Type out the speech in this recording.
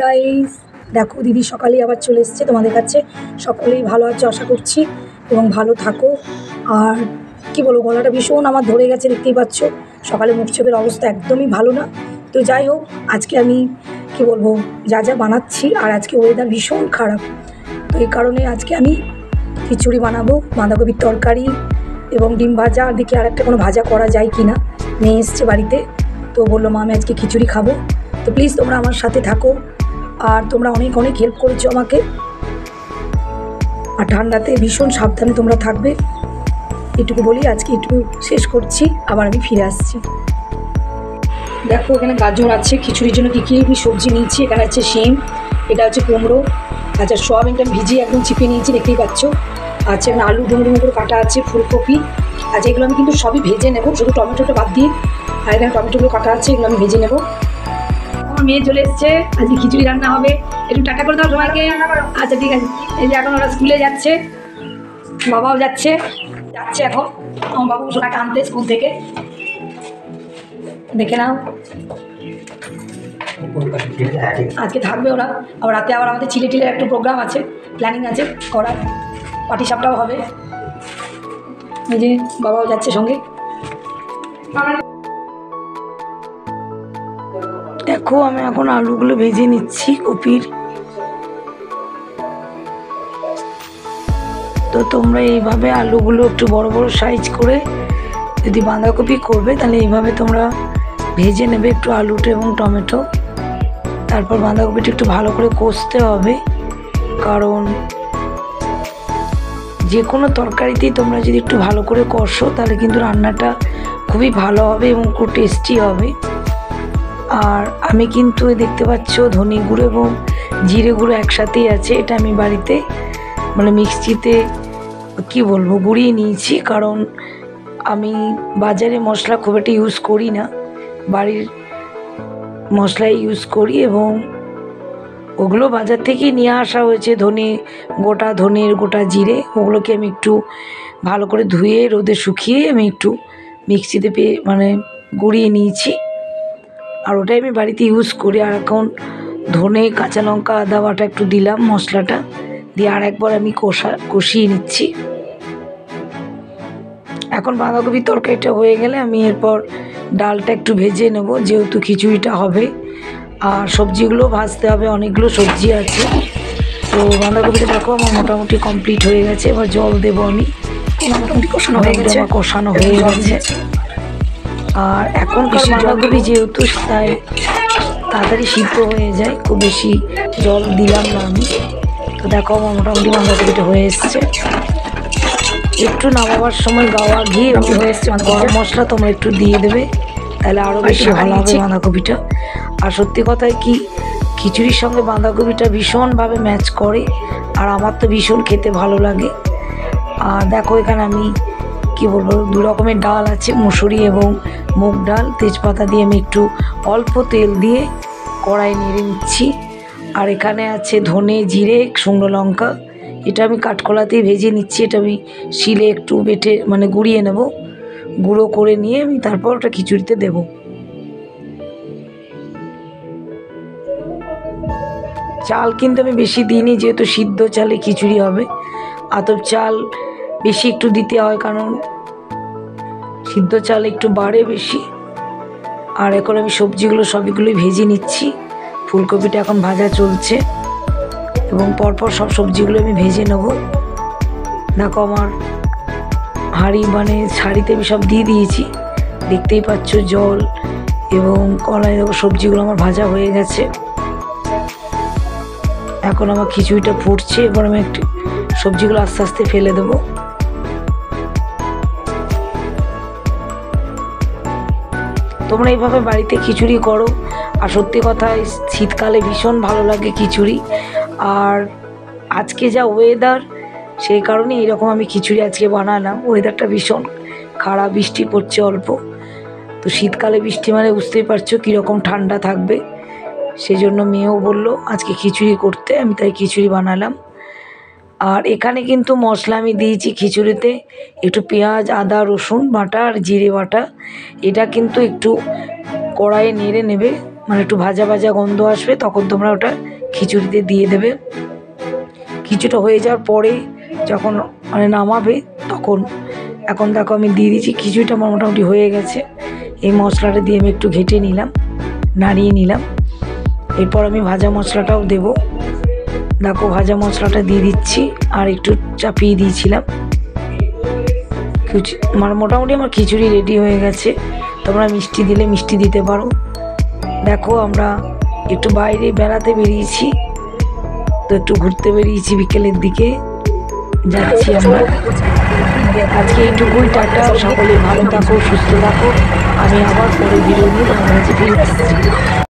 Guys, দেখো দিদি সকালেই আবার চলে এসছে তোমাদের কাছে। সকলেই ভালো আছে আশা করছি এবং ভালো থাকো। আর কি বলবো, গলাটা ভীষণ আমার ধরে গেছে, দেখতেই পাচ্ছ। সকালে মুখ চোখের অবস্থা একদমই ভালো না। তো যাই হোক, আজকে আমি কি বলবো, যা যা বানাচ্ছি, আর আজকে ওয়েদার ভীষণ খারাপ, তো এই কারণে আজকে আমি খিচুড়ি বানাবো, বাঁধাকপির তরকারি এবং ডিম ভাজা। আর দেখি আর একটা কোনো ভাজা করা যায় কি না। মেয়ে এসছে বাড়িতে, তো বললো মা আমি আজকে খিচুড়ি খাবো। তো প্লিজ তোমরা আমার সাথে থাকো, আর তোমরা অনেক অনেক হেল্প করেছো আমাকে। আর ঠান্ডাতে ভীষণ সাবধানে তোমরা থাকবে, এটুকু বলি। আজকে একটু শেষ করছি, আবার আমি ফিরে আসছি। দেখো এখানে গাজর আছে, খিচুড়ির জন্য কী কী আমি সবজি নিয়েছি। এখানে আছে শিম, এটা হচ্ছে কুমড়ো, আচ্ছা সোয়াবিনটা ভিজিয়ে একদম চিপে নিয়েছি, দেখতেই পাচ্ছ। আচ্ছা এখানে আলু ডুমো ডুমো করে কাটা আছে, ফুলকপি। আচ্ছা এগুলো আমি কিন্তু সবই ভেজে নেবো, শুধু টমেটোটা বাদ দিয়ে। আর এখানে টমেটোগুলো কাটা আছে, এগুলো আমি ভেজে নেবো। আমার মেয়ে চলে এসছে, আজকে খিচুড়ি রান্না হবে। একটু টাটা করে দাও সবাইকে। আচ্ছা ঠিক আছে। এই যে এখন ওরা স্কুলে যাচ্ছে, বাবাও যাচ্ছে এখন। আমার বাবু সোনাকে আনতে স্কুল থেকে, দেখে নাও। আজকে থাকবে ওরা, আবার রাতে আবার আমাদের চিলে টিলের একটু প্রোগ্রাম আছে, প্ল্যানিং আছে করার, পাটি সাপটাও হবে। এই যে বাবাও যাচ্ছে সঙ্গে। দেখো আমি এখন আলুগুলো ভেজে নিচ্ছি কপির। তো তোমরা এইভাবে আলুগুলো একটু বড় বড় সাইজ করে, যদি বাঁধাকপি করবে তাহলে এইভাবে তোমরা ভেজে নেবে একটু আলুটা এবং টমেটো। তারপর বাঁধাকপিটা একটু ভালো করে কষতে হবে, কারণ যে কোনো তরকারিতেই তোমরা যদি একটু ভালো করে কষো তাহলে কিন্তু রান্নাটা খুবই ভালো হবে এবং খুব টেস্টি হবে। আর আমি কিন্তু দেখতে পাচ্ছ ধনে গুঁড়ো এবং জিরে গুঁড়ো একসাথেই আছে। এটা আমি বাড়িতে মানে মিক্সিতে কি বলবো গুঁড়িয়ে নিয়েছি, কারণ আমি বাজারে মশলা খুব একটা ইউজ করি না, বাড়ির মশলাই ইউজ করি। এবং ওগুলো বাজার থেকেই নিয়ে আসা হয়েছে, গোটা ধনের গোটা জিরে, ওগুলোকে আমি একটু ভালো করে ধুয়ে রোদে শুকিয়ে আমি একটু মিক্সিতে মানে গুঁড়িয়ে নিয়েছি। আর ওটাই আমি বাড়িতে ইউজ করি। আর এখন ধনে কাঁচা লঙ্কা আদা বাটা একটু দিলাম মশলাটা দিয়ে, আর একবার আমি কষিয়ে নিচ্ছি। এখন বাঁধাকপির তরকারিটা হয়ে গেলে আমি এরপর ডালটা একটু ভেজে নেব, যেহেতু খিচুড়িটা হবে। আর সবজিগুলো ভাজতে হবে, অনেকগুলো সবজি আছে। তো বাঁধাকপিটা দেখো আমার মোটামুটি কমপ্লিট হয়ে গেছে। এবার জল দেবো আমি, মোটামুটি কষানো হয়ে গেছে। আর এখনকার বাঁধাকপি যেহেতু তাই তাড়াতাড়ি সিদ্ধ হয়ে যায়, খুব বেশি জল দিলাম না আমি। তো দেখো আমার মোটামুটি বাঁধাকপিটা হয়ে এসছে। একটু নামাবার সময় গাওয়া ঘি এবং গরম মশলা তোমরা একটু দিয়ে দেবে, তাহলে আরও বেশি ভালো হবে বাঁধাকপিটা। আর সত্যি কথায় কি, খিচুড়ির সঙ্গে বাঁধাকপিটা ভীষণভাবে ম্যাচ করে, আর আমার তো ভীষণ খেতে ভালো লাগে। আর দেখো এখানে আমি কি বলবো, দু রকমের ডাল আছে, মুসুরি এবং মুগ ডাল। তেজপাতা দিয়ে আমি একটু অল্প তেল দিয়ে কড়াই নেড়ে নিচ্ছি। আর এখানে আছে ধনে জিরে শুকনো লঙ্কা, এটা আমি কাঠকলাতেই ভেজে নিচ্ছি। এটা আমি শিলে একটু বেটে মানে গুঁড়িয়ে নেব, গুঁড়ো করে নিয়ে আমি তারপর ওটা খিচুড়িতে দেব। চাল কিন্তু আমি বেশি দিইনি, যেহেতু সিদ্ধ চালে খিচুড়ি হবে। আতপ চাল বেশি একটু দিতে হয়, কারণ সিদ্ধ চাল একটু বাড়ে বেশি। আর এখন আমি সবজিগুলো সবগুলোই ভেজে নিচ্ছি। ফুলকপিটা এখন ভাজা চলছে এবং পরপর সব সবজিগুলো আমি ভেজে নেব। দেখো আমার শাড়িতে আমি সব দিয়ে দিয়েছি, দেখতেই পাচ্ছ জল এবং কলাই। দেখো সবজিগুলো আমার ভাজা হয়ে গেছে। এখন আমার খিচুড়িটা ফুটছে, এবার আমি একটু সবজিগুলো আস্তে আস্তে ফেলে দেবো। তোমরা এইভাবে বাড়িতে খিচুড়ি করো। আর সত্যি কথা শীতকালে ভীষণ ভালো লাগে খিচুড়ি। আর আজকে যা ওয়েদার, সেই কারণে এইরকম আমি খিচুড়ি আজকে বানালাম। ওয়েদারটা ভীষণ খারাপ, বৃষ্টি পড়ছে অল্প। তো শীতকালে বৃষ্টি মানে বুঝতেই পারছো কীরকম ঠান্ডা থাকবে। সেজন্য মেয়েও বললো আজকে খিচুড়ি করতে, আমি তাই খিচুড়ি বানালাম। আর এখানে কিন্তু মশলা আমি দিয়েছি খিচুড়িতে একটু পেঁয়াজ, আদা, রসুন বাটা আর জিরে বাটা। এটা কিন্তু একটু কড়াইয়ে নেড়ে নেবে, মানে একটু ভাজা ভাজা গন্ধ আসবে, তখন তোমরা ওটা খিচুড়িতে দিয়ে দেবে। কিছুটা হয়ে যাওয়ার পরে যখন মানে নামাবে তখন, এখন দেখো আমি দিয়ে দিচ্ছি, খিচুড়িটা আমার মোটামুটি হয়ে গেছে। এই মশলাটা দিয়ে আমি একটু ঘেটে নিলাম, নাড়িয়ে নিলাম। এরপর আমি ভাজা মশলাটাও দেব। দেখো ভাজা মশলাটা দিয়ে দিচ্ছি, আর একটু চাপিয়ে দিয়েছিলাম। আমার মোটামুটি আমার খিচুড়ি রেডি হয়ে গেছে। তোমরা মিষ্টি দিলে মিষ্টি দিতে পারো। দেখো আমরা একটু বাইরে বেড়াতে বেরিয়েছি, তো একটু ঘুরতে বেরিয়েছি, বিকেলের দিকে যাচ্ছি আমরা। আজকে এইটুকুই, টাটা, সকলে ভালো থাকো, সুস্থ থাকো। আমি আবার পরে ভিডিও নিয়ে তোমাদের কাছে ফিরে আসছি।